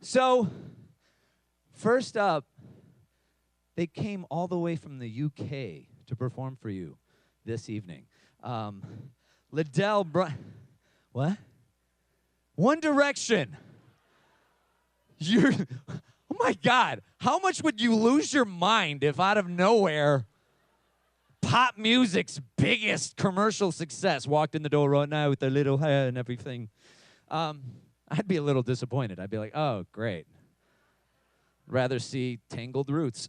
So, first up, they came all the way from the UK to perform for you this evening. Lladel, what? One Direction. Oh my God, how much would you lose your mind if out of nowhere, pop music's biggest commercial success walked in the door right now with their little hair and everything? I'd be a little disappointed. I'd be like, oh, great. Rather see Tangled Roots.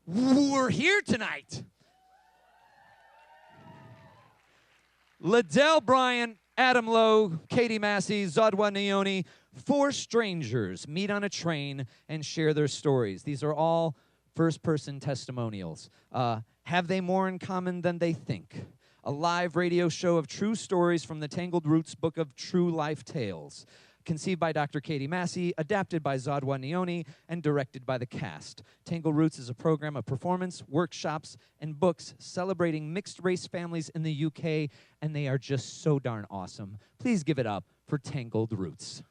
We're here tonight. Lladel, Bryant, Adam Lowe, Katy, Massey, Zodwa, Nyoni, 4 strangers meet on a train and share their stories. These are all first-person testimonials. Have they more in common than they think? A live radio show of true stories from the Tangled Roots book of true life tales. Conceived by Dr. Katy Massey, adapted by Zodwa Nyoni, and directed by the cast. Tangled Roots is a program of performance, workshops, and books celebrating mixed-race families in the UK, and they are just so darn awesome. Please give it up for Tangled Roots.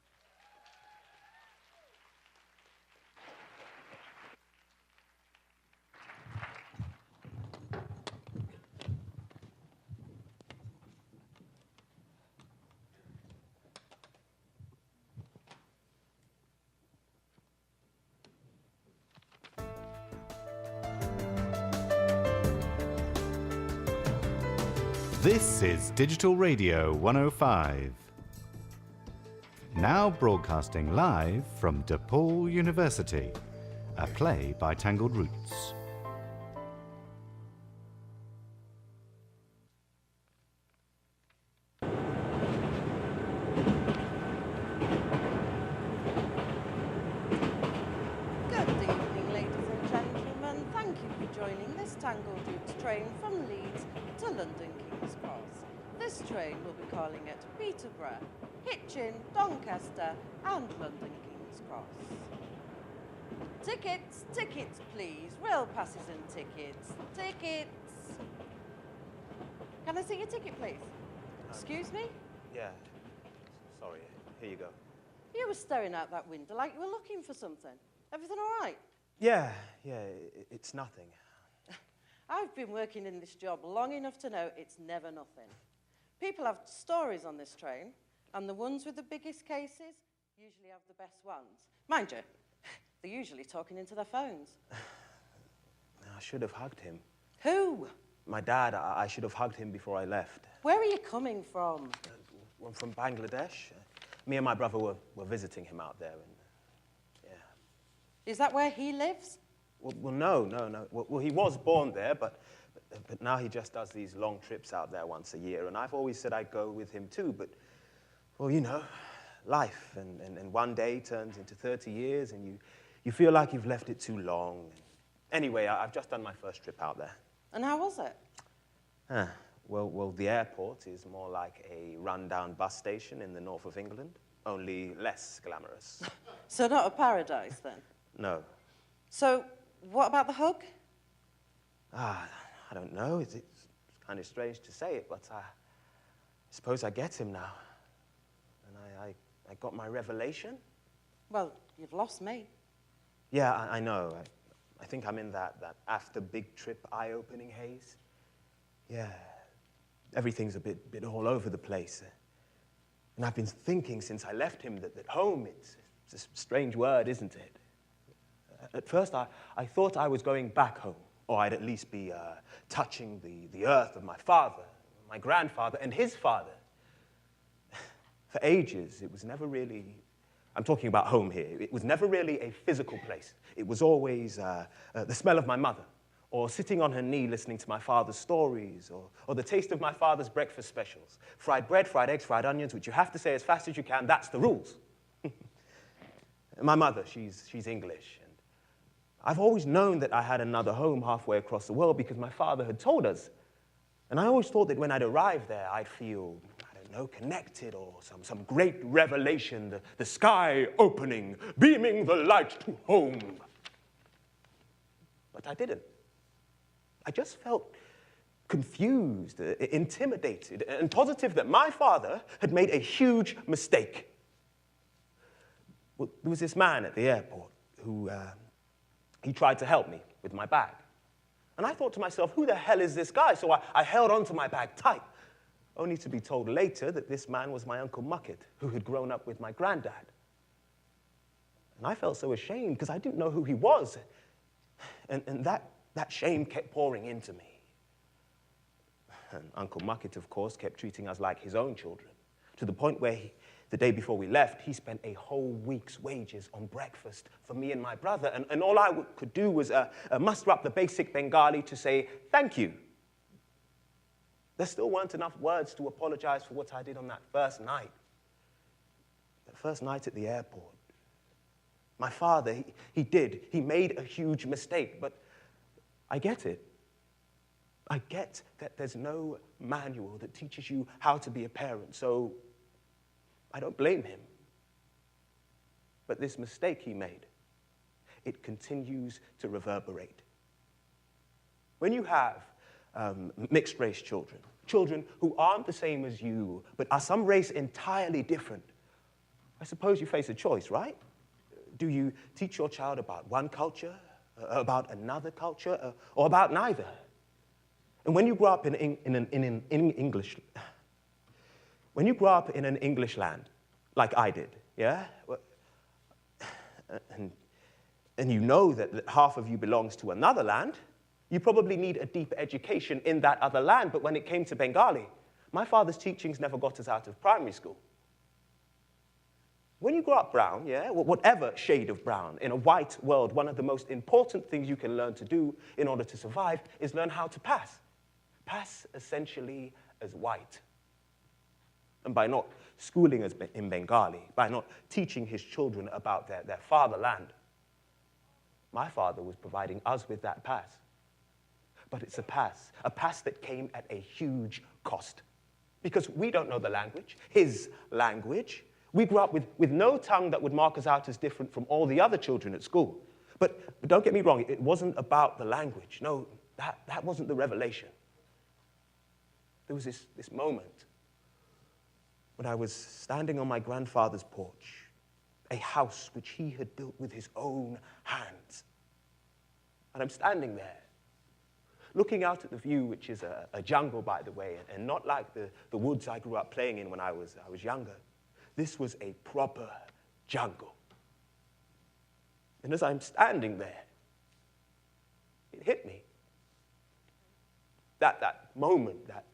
This is Digital Radio 105. Now broadcasting live from DePaul University, a play by Tangled Roots. Good evening, ladies and gentlemen. Thank you for joining this Tangled Roots train from Leeds to London King's Cross. This train will be calling at Peterborough, Hitchin, Doncaster and London King's Cross. Tickets, tickets please. Rail passes and tickets. Tickets. Can I see your ticket please? Excuse me? Yeah, sorry, here you go. You were staring out that window like you were looking for something. Everything all right? Yeah, it's nothing. I've been working in this job long enough to know it's never nothing. People have stories on this train, and the ones with the biggest cases usually have the best ones. Mind you, they're usually talking into their phones. I should have hugged him. Who? My dad, I should have hugged him before I left. Where are you coming from? I'm from Bangladesh. Me and my brother were visiting him out there, and yeah. Is that where he lives? Well, no. Well, he was born there, but now he just does these long trips out there once a year, and I've always said I'd go with him too, but, well, you know, life, and one day turns into 30 years, and you feel like you've left it too long. Anyway, I've just done my first trip out there. And how was it? Well, the airport is more like a run-down bus station in the north of England, only less glamorous. So not a paradise, then? No. So what about the hug? I don't know. It's kind of strange to say it, but I suppose I get him now. And I got my revelation. Well, you've lost me. Yeah, I know. I think I'm in that after big trip eye-opening haze. Yeah, everything's a bit all over the place. And I've been thinking since I left him that home, it's a strange word, isn't it? At first, I thought I was going back home, or I'd at least be touching the earth of my father, my grandfather, and his father. For ages, it was never really, I'm talking about home here, it was never really a physical place. It was always the smell of my mother, or sitting on her knee listening to my father's stories, or the taste of my father's breakfast specials. Fried bread, fried eggs, fried onions, which you have to say as fast as you can, that's the rules. My mother, she's English. And I've always known that I had another home halfway across the world because my father had told us. And I always thought that when I'd arrive there, I'd feel, I don't know, connected, or some great revelation, the sky opening, beaming the light to home. But I didn't. I just felt confused, intimidated, and positive that my father had made a huge mistake. Well, there was this man at the airport who he tried to help me with my bag. And I thought to myself, who the hell is this guy? So I held onto my bag tight, only to be told later that this man was my Uncle Mucket, who had grown up with my granddad. And I felt so ashamed because I didn't know who he was. And that shame kept pouring into me. And Uncle Mucket, of course, kept treating us like his own children, to the point where the day before we left, he spent a whole week's wages on breakfast for me and my brother. And all I could do was muster up the basic Bengali to say, thank you. There still weren't enough words to apologize for what I did on that first night. That first night at the airport. My father, he made a huge mistake, but I get it. I get that there's no manual that teaches you how to be a parent, so I don't blame him. But this mistake he made, it continues to reverberate. When you have mixed-race children, children who aren't the same as you, but are some race entirely different, I suppose you face a choice, right? Do you teach your child about one culture, about another culture, or about neither? And when you grow up in an English land, like I did, yeah, and you know that half of you belongs to another land, you probably need a deep education in that other land. But when it came to Bengali, my father's teachings never got us out of primary school. When you grow up brown, yeah, whatever shade of brown, in a white world, one of the most important things you can learn to do in order to survive is learn how to pass. Pass essentially as white. And by not schooling us in Bengali, by not teaching his children about their fatherland, my father was providing us with that pass. But it's a pass that came at a huge cost. Because we don't know the language, his language. We grew up with no tongue that would mark us out as different from all the other children at school. But don't get me wrong, it wasn't about the language. No, that wasn't the revelation. There was this moment when I was standing on my grandfather's porch, a house which he had built with his own hands. And I'm standing there, looking out at the view, which is a jungle, by the way, and not like the woods I grew up playing in when I was younger. This was a proper jungle. And as I'm standing there, it hit me. That moment, that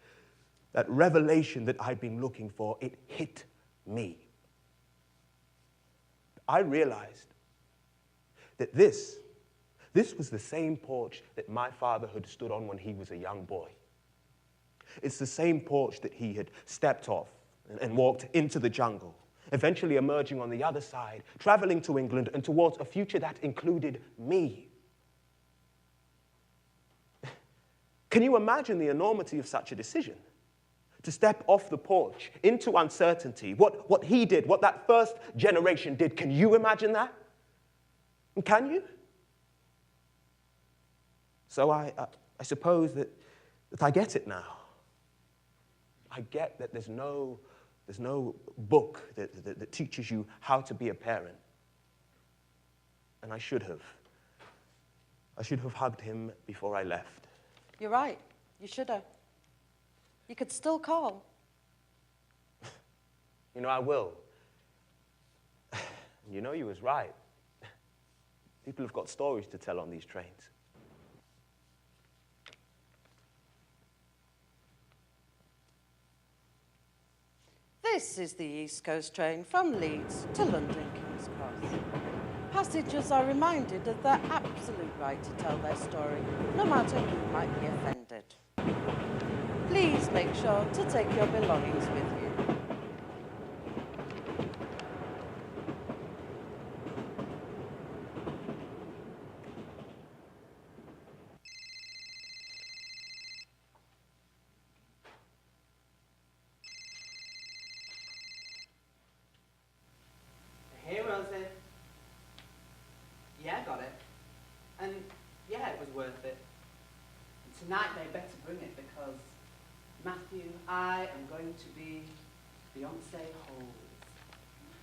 revelation that I'd been looking for, it hit me. I realized that this was the same porch that my father had stood on when he was a young boy. It's the same porch that he had stepped off and walked into the jungle, eventually emerging on the other side, traveling to England and towards a future that included me. Can you imagine the enormity of such a decision? To step off the porch into uncertainty, what he did, what that first generation did, can you imagine that? And can you? So I suppose that I get it now. I get that there's no book that teaches you how to be a parent. And I should have hugged him before I left. You're right. You should have. You could still call. You know, I will. You know, you was right. People have got stories to tell on these trains. This is the East Coast train from Leeds to London King's Cross. Passengers are reminded of their absolute right to tell their story, no matter who might be offended. Please make sure to take your belongings with you. Hey, Rosie. Yeah, got it. And yeah, it was worth it. And tonight they better bring it because Matthew, I am going to be Beyonce Holes.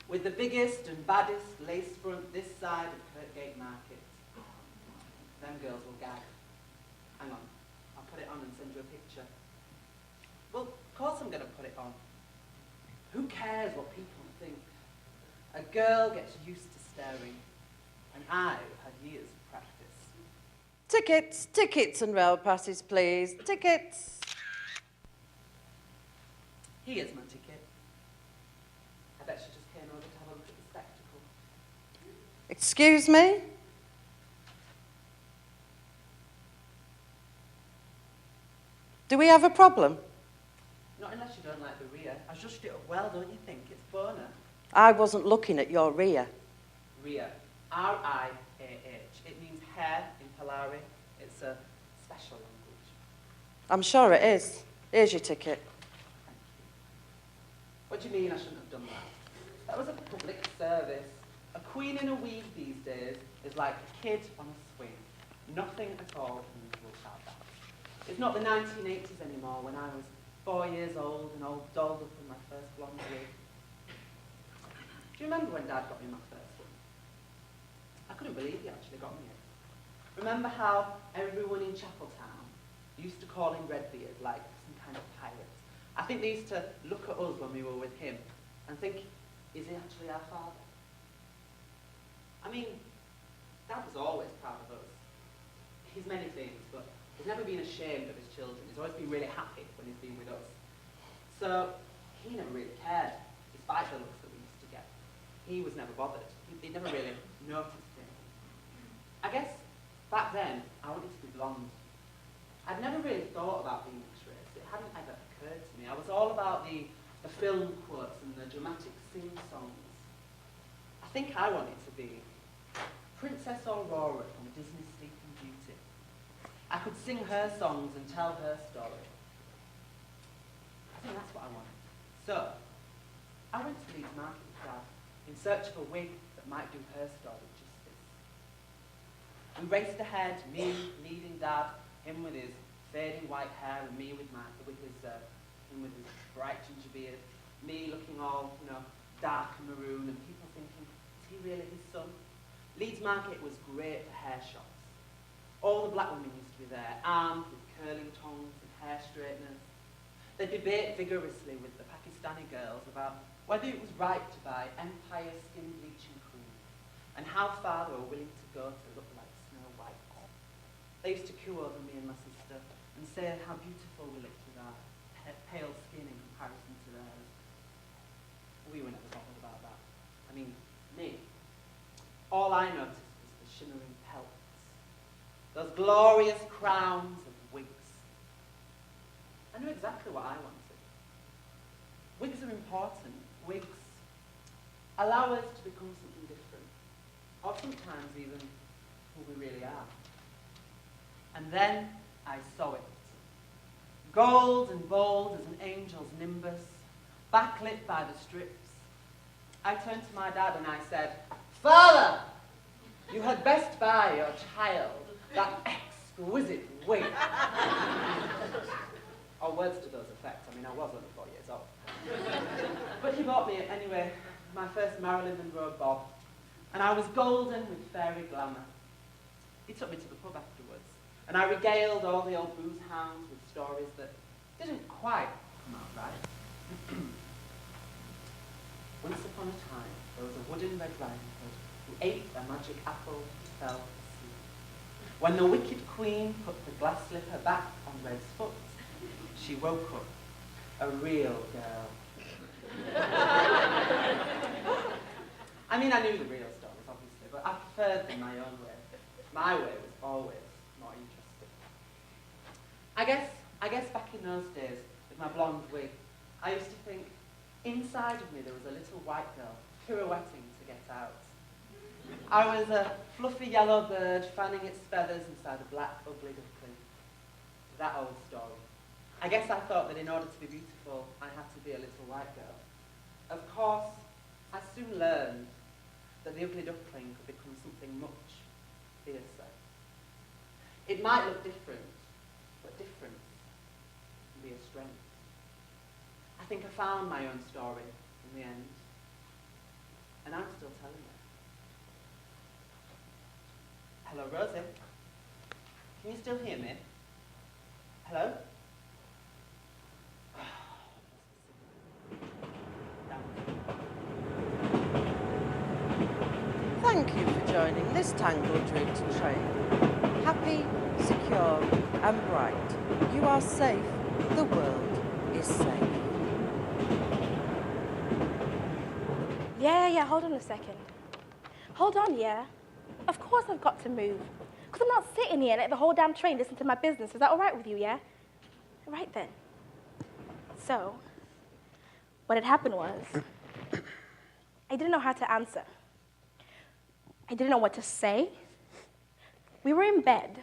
with the biggest and baddest lace front this side of Kirkgate Market. Them girls will gag. Hang on, I'll put it on and send you a picture. Well, of course I'm going to put it on. Who cares what people think? A girl gets used to staring, and I've had years of practice. Tickets, tickets and rail passes, please. Tickets. Here's my ticket. I bet she just came over to have a look at the spectacle. Excuse me? Do we have a problem? Not unless you don't like the rear. I judged it up well, don't you think? It's boner. I wasn't looking at your rear. Rear. R-I-A-H. It means hair in Polari. It's a special language. I'm sure it is. Here's your ticket. Thank you. What do you mean I shouldn't have done that? That was a public service. A queen in a weave these days is like a kid on a swing. Nothing at all unusual about that. It's not the 1980s anymore when I was 4 years old and all dolled up in my first blonde wig. Do you remember when Dad got me my first one? I couldn't believe he actually got me it. Remember how everyone in Chapeltown used to call him Redbeard like some kind of pirate? I think they used to look at us when we were with him and think, is he actually our father? I mean, Dad was always proud of us. He's many things, but he's never been ashamed of his children. He's always been really happy when he's been with us. So he never really cared, despite the looks that we used to get. He was never bothered. He never really noticed him. I guess back then, I wanted to be blonde. I'd never really thought about being MXRS. It hadn't ever occurred to me. I was all about the film quotes and the dramatic sing-songs. I think I wanted to be Princess Aurora from Disney's Sleeping Beauty. I could sing her songs and tell her story. I think that's what I wanted. So, I went to Leeds Market with Dad in search of a wig that might do her story justice. We raced ahead, me leading Dad, him with his fading white hair, and me with him with his bright ginger beard, me looking all, dark and maroon, and people thinking, is he really his son? Leeds Market was great for hair shops. All the black women used to be there, armed with curling tongs and hair straighteners. They debate vigorously with the Pakistani girls about whether it was right to buy Empire skin bleaching cream and how far they were willing to go to look like Snow White. They used to coo over me and my sister and say how beautiful we looked with our pale skin in comparison to theirs. We were never bothered about that. I mean, me. All I noticed was the shimmering pelts, those glorious crowns of wigs. I knew exactly what I wanted. Wigs are important. Wigs allow us to become something different, or sometimes even who we really are. And then I saw it. Gold and bold as an angel's nimbus, backlit by the strips. I turned to my dad and I said, "Father, you had best buy your child that exquisite wig." Or words to those effects. I mean, I was only 4 years old. But he bought me, anyway, my first Marilyn Monroe bob. And I was golden with fairy glamour. He took me to the pub afterwards, and I regaled all the old booze hounds with stories that didn't quite come out right. Once upon a time, there was a wooden Red Riding Hood who ate a magic apple and fell asleep. When the wicked queen put the glass slipper back on Red's foot, she woke up, a real girl. I mean, I knew the real stories, obviously, but I preferred them my own way. My way was always more interesting. I guess back in those days, with my blonde wig, I used to think, inside of me there was a little white girl pirouetting to get out. I was a fluffy yellow bird fanning its feathers inside a black, ugly duckling. That old story. I guess I thought that in order to be beautiful, I had to be a little white girl. Of course, I soon learned that the ugly duckling could become something much fiercer. It might look different, but difference can be a strength. I think I found my own story in the end. And I'm still telling you. Hello, Rosie. Can you still hear me? Hello? Thank you for joining this Tangled Roots train. Happy, secure and bright. You are safe. The world is safe. Yeah, hold on a second. Hold on, yeah. Of course I've got to move. Because I'm not sitting here and let the whole damn train listen to my business. Is that all right with you, yeah? All right, then. So, what had happened was, I didn't know how to answer. I didn't know what to say. We were in bed,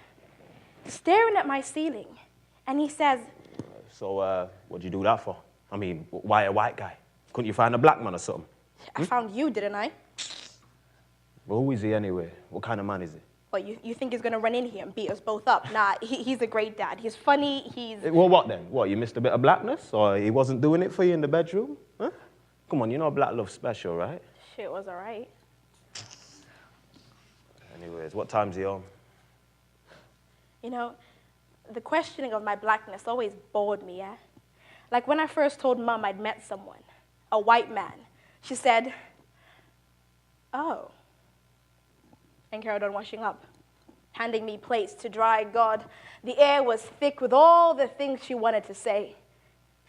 staring at my ceiling, and he says, So, what'd you do that for? I mean, why a white guy? Couldn't you find a black man or something? I found you, didn't I? Well, who is he anyway? What kind of man is he? Well, you think he's going to run in here and beat us both up? Nah, he's a great dad. He's funny, he's... Well, what then? What, you missed a bit of blackness? Or he wasn't doing it for you in the bedroom? Huh? Come on, you know black love's special, right? Shit was all right. Anyways, what time's he on? You know, the questioning of my blackness always bored me, yeah? Like when I first told Mom I'd met someone, a white man, she said, oh, and carried on washing up, handing me plates to dry. God, the air was thick with all the things she wanted to say.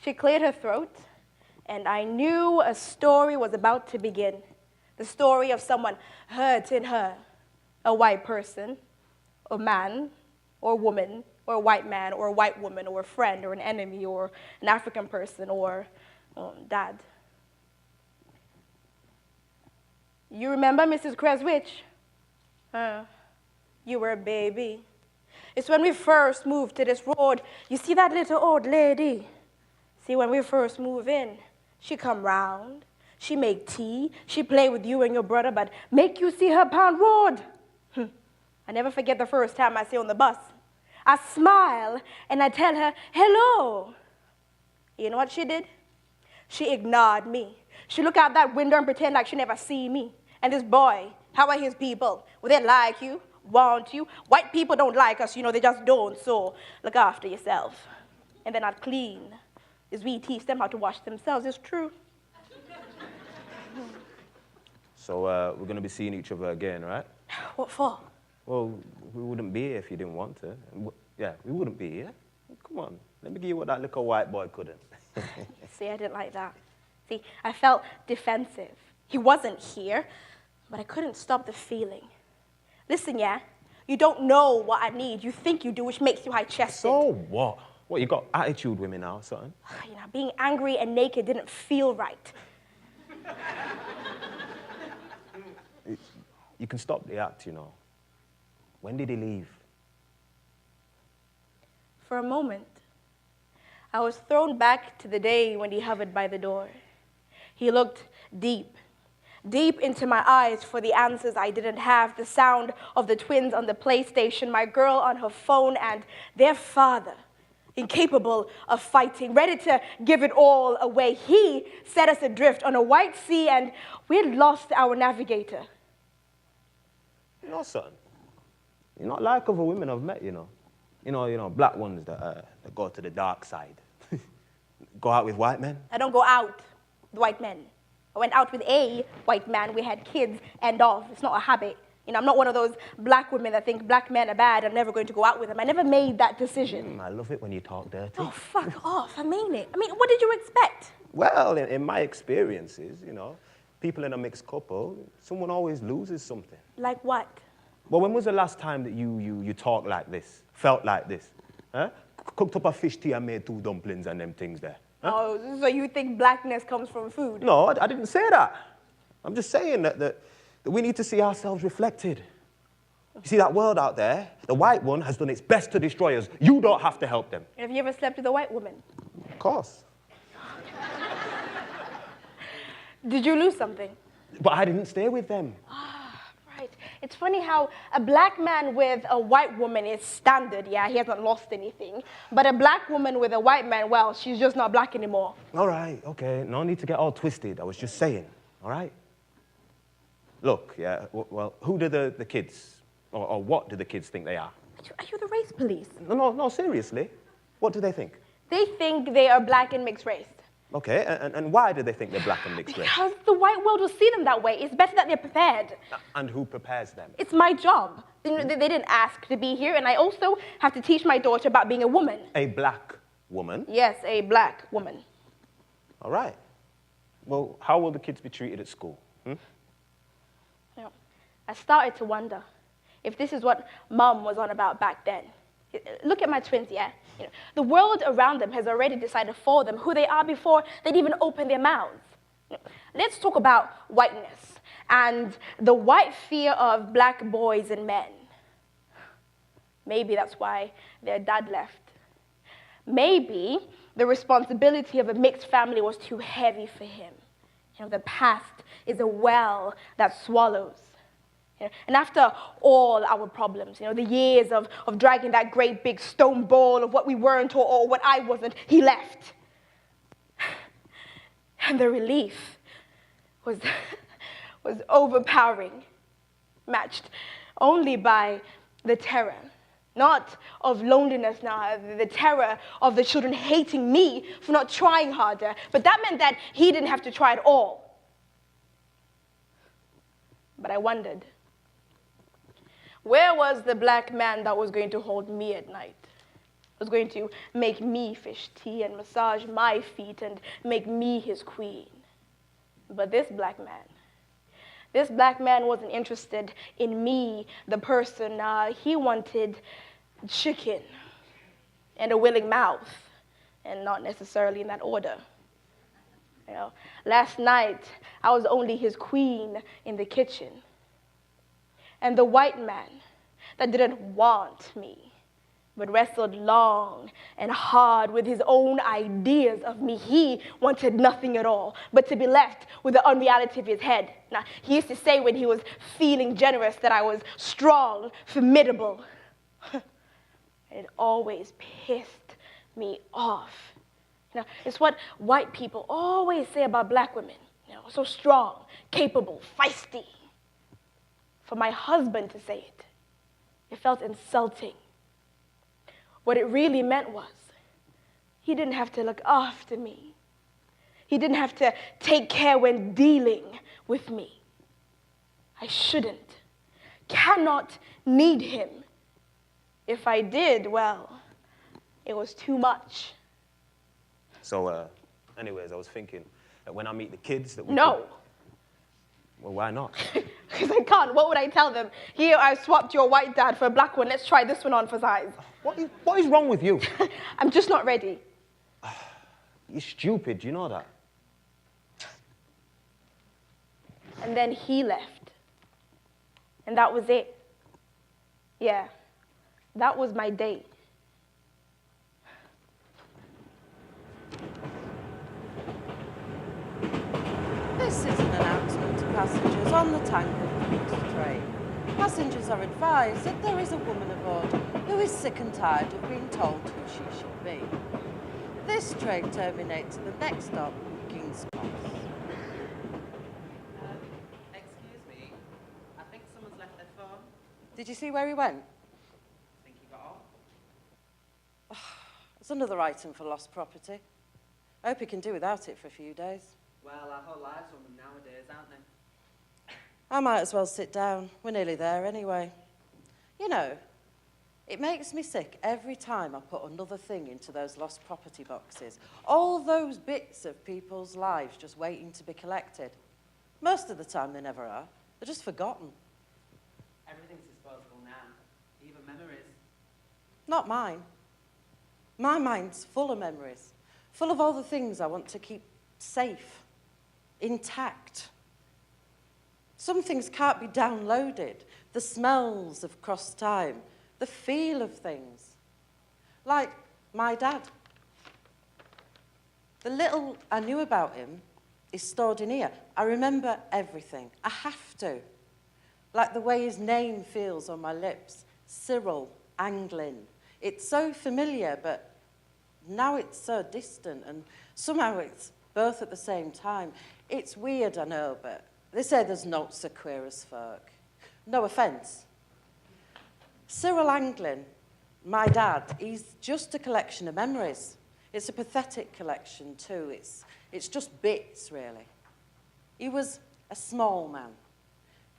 She cleared her throat, and I knew a story was about to begin. The story of someone hurting her, a white person, a man, or a woman, or a white man, or a white woman, or a friend, or an enemy, or an African person, or dad. You remember Mrs. Creswich? You were a baby. It's when we first moved to this road. You see that little old lady? See, when we first move in, she come round, she make tea, she play with you and your brother, but make you see her pound road. I never forget the first time I see her on the bus. I smile and I tell her, hello. You know what she did? She ignored me. She look out that window and pretend like she never see me. And this boy, how are his people? Will they like you? Want you? White people don't like us, you know, they just don't, so look after yourself. And then I'd clean. As we teach them how to wash themselves, it's true. So, we're gonna be seeing each other again, right? What for? Well, we wouldn't be here if you didn't want to. Yeah, we wouldn't be here. Come on, let me give you what that little white boy couldn't. See, I didn't like that. See, I felt defensive. He wasn't here, but I couldn't stop the feeling. Listen, yeah, you don't know what I need. You think you do, which makes you high-chested. So what? What, you got attitude with me now or something? You know, being angry and naked didn't feel right. You can stop the act, you know. When did he leave? For a moment, I was thrown back to the day when he hovered by the door. He looked deep into my eyes for the answers I didn't have, the sound of the twins on the PlayStation, my girl on her phone, and their father, incapable of fighting, ready to give it all away. He set us adrift on a white sea, and we had lost our navigator. You know, son, you're not like other women I've met, you know. You know, black ones that go to the dark side. Go out with white men? I don't go out with white men. I went out with a white man. We had kids, end of. It's not a habit. You know, I'm not one of those black women that think black men are bad. I'm never going to go out with them. I never made that decision. I love it when you talk dirty. Oh, fuck off. I mean it. I mean, what did you expect? Well, in my experiences, you know, people in a mixed couple, someone always loses something. Like what? Well, when was the last time that you talked like this, felt like this? Huh? Cooked up a fish tea and made 2 dumplings and them things there. Huh? Oh, so you think blackness comes from food? No, I didn't say that. I'm just saying that we need to see ourselves reflected. You see that world out there? The white one has done its best to destroy us. You don't have to help them. Have you ever slept with a white woman? Of course. Did you lose something? But I didn't stay with them. Right. It's funny how a black man with a white woman is standard, yeah, he hasn't lost anything. But a black woman with a white man, well, she's just not black anymore. All right, okay, no need to get all twisted. I was just saying, all right? Look, yeah, well, who do the kids, or what do the kids think they are? Are you the race police? No, seriously. What do they think? They think they are black and mixed race. Okay, and why do they think they're black and mixed race? Because the white world will see them that way. It's better that they're prepared. And who prepares them? It's my job. They didn't ask to be here, and I also have to teach my daughter about being a woman. A black woman? Yes, a black woman. All right. Well, how will the kids be treated at school? You know, I started to wonder if this is what Mum was on about back then. Look at my twins, yeah? You know, the world around them has already decided for them who they are before they'd even open their mouths. You know, let's talk about whiteness and the white fear of black boys and men. Maybe that's why their dad left. Maybe the responsibility of a mixed family was too heavy for him. You know, the past is a well that swallows. You know, and after all our problems, you know, the years of dragging that great big stone ball of what we weren't or what I wasn't, he left. And the relief was overpowering, matched only by the terror. Not of loneliness now, the terror of the children hating me for not trying harder. But that meant that he didn't have to try at all. But I wondered, where was the black man that was going to hold me at night? Was going to make me fish tea and massage my feet and make me his queen? But this black man wasn't interested in me, the person. He wanted chicken and a willing mouth, and not necessarily in that order. You know, last night, I was only his queen in the kitchen. And the white man that didn't want me, but wrestled long and hard with his own ideas of me. He wanted nothing at all but to be left with the unreality of his head. Now, he used to say when he was feeling generous that I was strong, formidable. It always pissed me off. You know, it's what white people always say about black women. You know, so strong, capable, feisty. For my husband to say it, it felt insulting. What it really meant was, he didn't have to look after me. He didn't have to take care when dealing with me. I shouldn't, cannot need him. If I did, well, it was too much. So, anyways, I was thinking that when I meet the kids that we No. Well, why not? Because I can't. What would I tell them? Here, I swapped your white dad for a black one. Let's try this one on for size. What is wrong with you? I'm just not ready. You're stupid, you know that? And then he left. And that was it. Yeah, that was my date. This is an announcement to passengers on the Tangled Roots train. Passengers are advised that there is a woman aboard who is sick and tired of being told who she should be. This train terminates at the next stop, King's Cross. Excuse me, I think someone's left their phone. Did you see where he went? I think he got off. It's another item for lost property. I hope he can do without it for a few days. Well, our whole lives are on them nowadays, aren't they? I might as well sit down. We're nearly there anyway. You know, it makes me sick every time I put another thing into those lost property boxes. All those bits of people's lives just waiting to be collected. Most of the time they never are. They're just forgotten. Everything's disposable now, even memories. Not mine. My mind's full of memories, full of all the things I want to keep safe, intact. Some things can't be downloaded. The smells of crossed time, the feel of things. Like my dad. The little I knew about him is stored in here. I remember everything. I have to. Like the way his name feels on my lips. Cyril Anglin. It's so familiar, but now it's so distant, and somehow it's both at the same time. It's weird, I know, but They say there's not so queer as folk. No offence. Cyril Anglin, my dad, he's just a collection of memories. It's a pathetic collection too. It's just bits, really. He was a small man.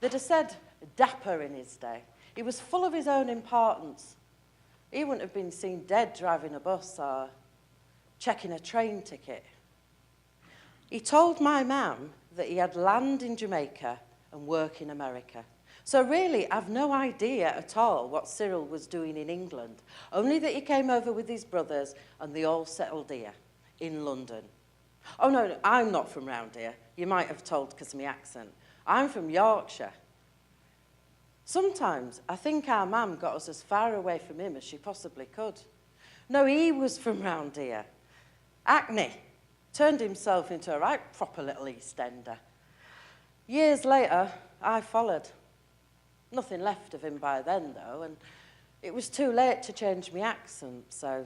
They'd have said dapper in his day. He was full of his own importance. He wouldn't have been seen dead driving a bus or checking a train ticket. He told my mum that he had land in Jamaica and work in America. So really, I've no idea at all what Cyril was doing in England, only that he came over with his brothers and they all settled here in London. Oh, no, I'm not from round here. You might have told because of my accent. I'm from Yorkshire. Sometimes I think our mum got us as far away from him as she possibly could. No, he was from round here. Hackney. Turned himself into a right proper little East Ender. Years later, I followed. Nothing left of him by then, though, and it was too late to change my accent, so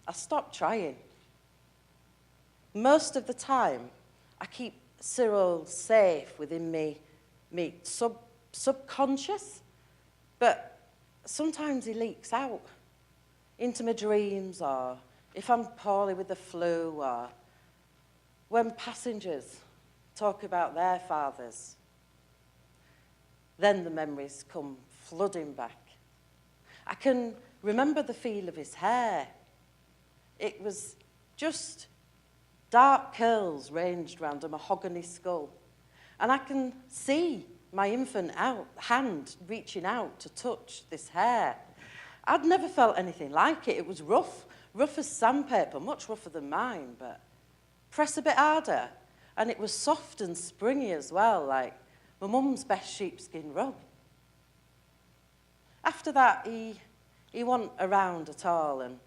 I stopped trying. Most of the time, I keep Cyril safe within me subconscious, but sometimes he leaks out into my dreams, or if I'm poorly with the flu, or when passengers talk about their fathers. Then the memories come flooding back. I can remember the feel of his hair. It was just dark curls ranged round a mahogany skull. And I can see my infant hand reaching out to touch this hair. I'd never felt anything like it. It was rough as sandpaper, much rougher than mine, but press a bit harder. And it was soft and springy as well, like my mum's best sheepskin rug. After that, he wasn't around at all, and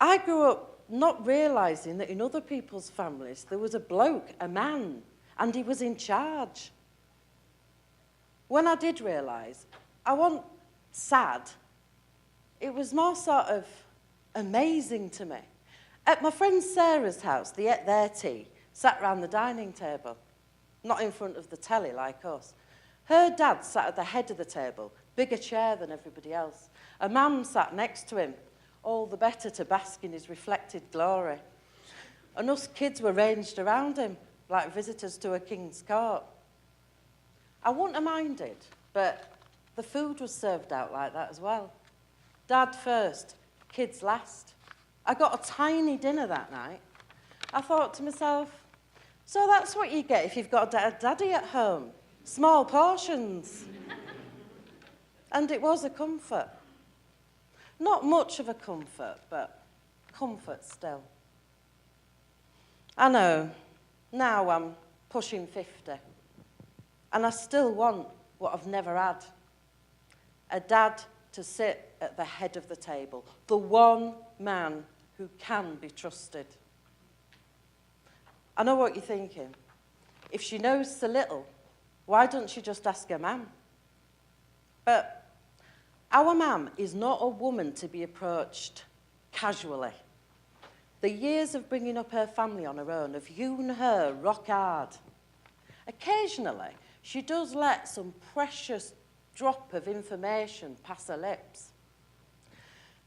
I grew up not realising that in other people's families there was a bloke, a man, and he was in charge. When I did realise, I wasn't sad. It was more sort of amazing to me. At my friend Sarah's house, they ate their tea, sat round the dining table, not in front of the telly like us. Her dad sat at the head of the table, bigger chair than everybody else. A man sat next to him, all the better to bask in his reflected glory. And us kids were ranged around him, like visitors to a king's court. I wouldn't have minded, but the food was served out like that as well. Dad first, kids last. I got a tiny dinner that night. I thought to myself, so that's what you get if you've got a daddy at home. Small portions. And it was a comfort. Not much of a comfort, but comfort still. I know, now I'm pushing 50, and I still want what I've never had. A dad to sit at the head of the table, the one man who can be trusted. I know what you're thinking. If she knows so little, why don't she just ask her mum? But our mum is not a woman to be approached casually. The years of bringing up her family on her own have hewn her rock hard. Occasionally, she does let some precious drop of information pass her lips.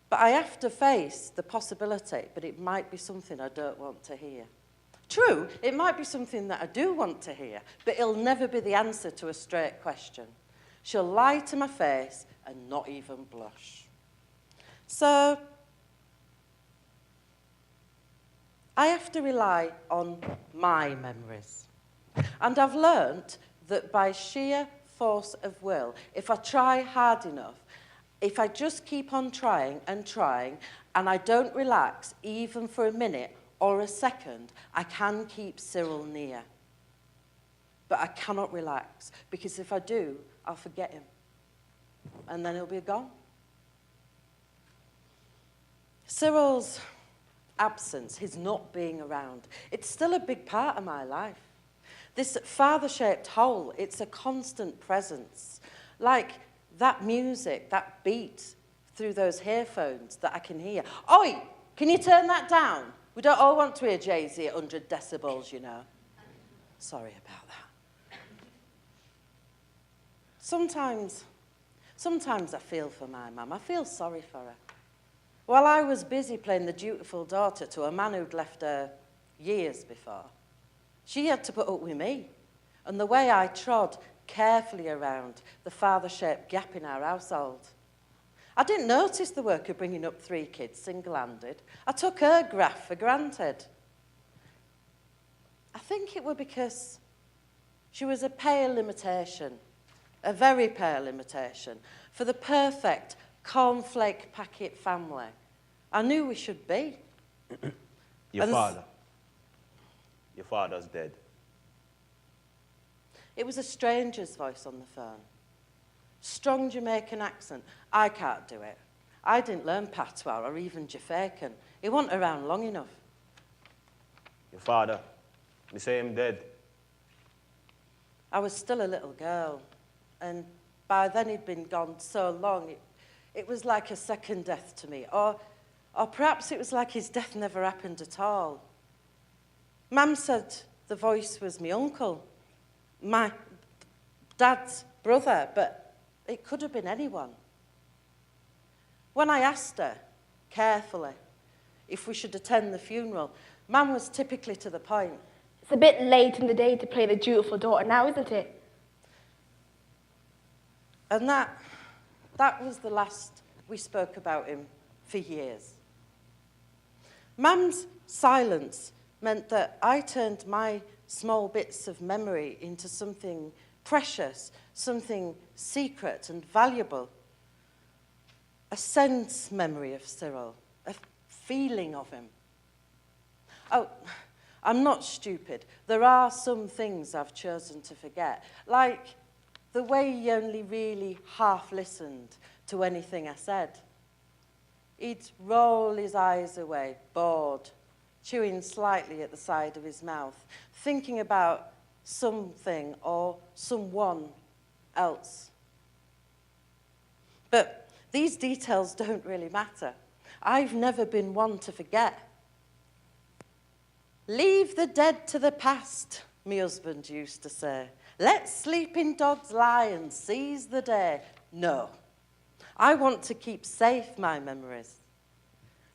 But I have to face the possibility that it might be something I don't want to hear. True, it might be something that I do want to hear, but it'll never be the answer to a straight question. She'll lie to my face and not even blush. So, I have to rely on my memories. And I've learnt that by sheer force of will, if I try hard enough, if I just keep on trying, and I don't relax even for a minute or a second, I can keep Cyril near. But I cannot relax, because if I do, I'll forget him. And then he'll be gone. Cyril's absence, his not being around, it's still a big part of my life. This father-shaped hole, it's a constant presence. Like that music, that beat through those earphones that I can hear. Oi, can you turn that down? We don't all want to hear Jay-Z at 100 decibels, you know. Sorry about that. Sometimes I feel for my mum. I feel sorry for her. While I was busy playing the dutiful daughter to a man who'd left her years before, she had to put up with me and the way I trod carefully around the father-shaped gap in our household. I didn't notice the work of bringing up 3 kids single-handed. I took her graft for granted. I think it was because she was a pale imitation, a very pale imitation, for the perfect cornflake packet family I knew we should be. Your father's dead. It was a stranger's voice on the phone. Strong Jamaican accent. I can't do it. I didn't learn patois or even Jamaican. He wasn't around long enough. Your father, me say him dead. I was still a little girl, and by then he'd been gone so long, it was like a second death to me. Or perhaps it was like his death never happened at all. Mum said the voice was my uncle, my dad's brother, but it could have been anyone. When I asked her, carefully, if we should attend the funeral, Mum was typically to the point. It's a bit late in the day to play the dutiful daughter now, isn't it? And that was the last we spoke about him for years. Mum's silence meant that I turned my small bits of memory into something precious, something secret and valuable. A sense memory of Cyril, a feeling of him. Oh, I'm not stupid. There are some things I've chosen to forget, like the way he only really half listened to anything I said. He'd roll his eyes away, bored, chewing slightly at the side of his mouth, thinking about something or someone else. But these details don't really matter. I've never been one to forget. Leave the dead to the past, my husband used to say. Let sleeping dogs lie and seize the day. No, I want to keep safe my memories.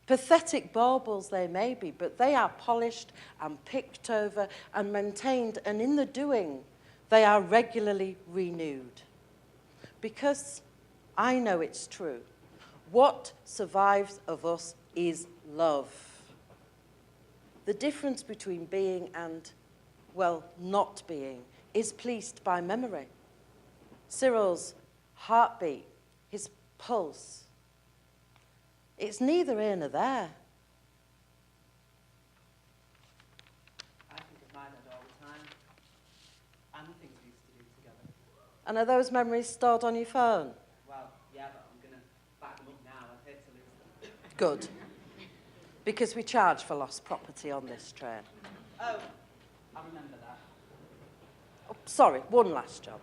Pathetic baubles they may be, but they are polished and picked over and maintained, and in the doing, they are regularly renewed. Because I know it's true. What survives of us is love. The difference between being and, well, not being is policed by memory. Cyril's heartbeat, his pulse. It's neither here nor there. I think of my dad all the time, and the things we used to do together. And are those memories stored on your phone? Well, yeah, but I'm going to back them up now. I'd hate to lose them. Good. Because we charge for lost property on this train. Oh, I remember that. Oh, sorry, one last job.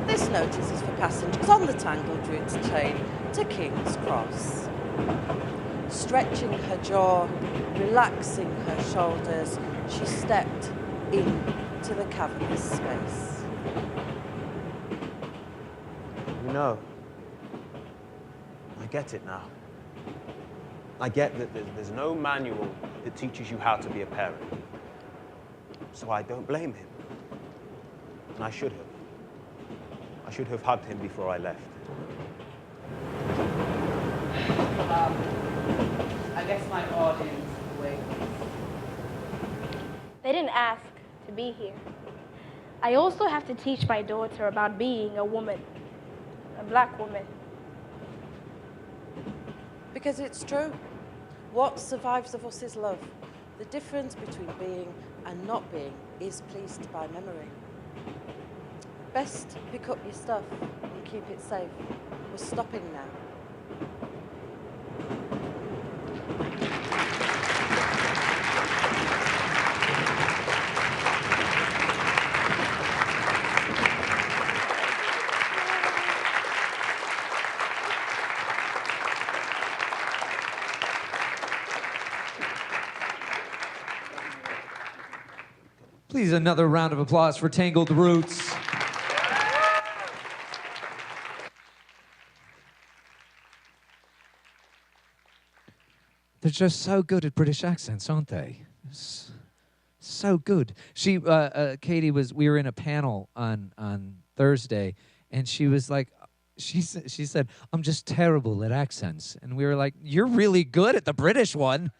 This notice is for passengers on the Tangled Roots train to King's Cross. Stretching her jaw, relaxing her shoulders, she stepped into the cavernous space. You know, I get it now. I get that there's no manual that teaches you how to be a parent. So I don't blame him. And I should have. I should have hugged him before I left. I guess my audience waits. They didn't ask to be here. I also have to teach my daughter about being a woman, a black woman. Because it's true. What survives of us is love. The difference between being and not being is policed by memory. Best pick up your stuff and keep it safe. We're stopping now. Please, another round of applause for Tangled Roots. They're just so good at British accents, aren't they? So good. She, Katy we were in a panel on Thursday, and she was like, she said, I'm just terrible at accents. And we were like, you're really good at the British one.